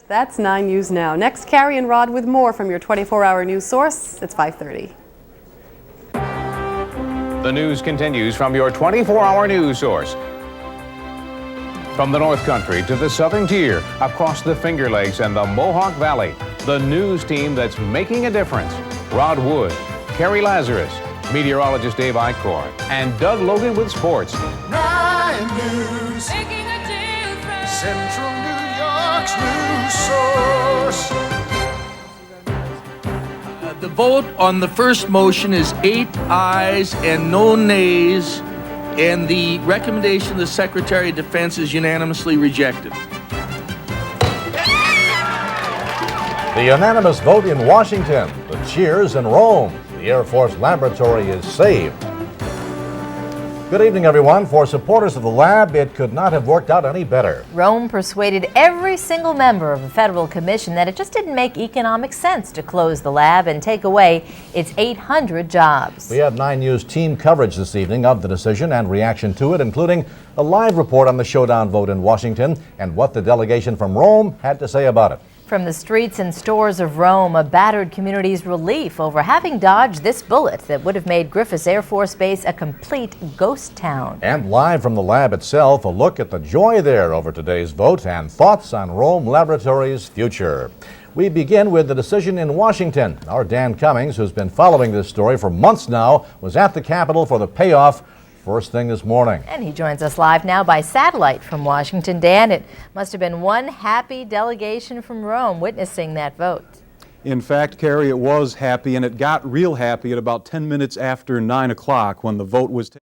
That's 9 News Now. Next, Carrie and Rod with more from your 24-hour news source. It's 5:30. The news continues from your 24-hour news source. From the North Country to the Southern Tier, across the Finger Lakes and the Mohawk Valley, the news team that's making a difference. Rod Wood, Carrie Lazarus, meteorologist Dave Eichhorn, and Doug Logan with sports. 9 News, making a difference. Central New York's news source. The vote on the first motion is 8 ayes and no nays, and the recommendation of the Secretary of Defense is unanimously rejected. The unanimous vote in Washington, the cheers in Rome. The Air Force Laboratory is saved. Good evening, everyone. For supporters of the lab, it could not have worked out any better. Rome persuaded every single member of the federal commission that it just didn't make economic sense to close the lab and take away its 800 jobs. We have 9 News team coverage this evening of the decision and reaction to it, including a live report on the showdown vote in Washington and what the delegation from Rome had to say about it. From the streets and stores of Rome, a battered community's relief over having dodged this bullet that would have made Griffiths Air Force Base a complete ghost town. And live from the lab itself, a look at the joy there over today's vote and thoughts on Rome Laboratory's future. We begin with the decision in Washington. Our Dan Cummings, who's been following this story for months now, was at the Capitol for the payoff first thing this morning. And he joins us live now by satellite from Washington. Dan, it must have been one happy delegation from Rome witnessing that vote. In fact, Carrie, it was happy, and it got real happy at about 10 minutes after 9 o'clock when the vote was taken.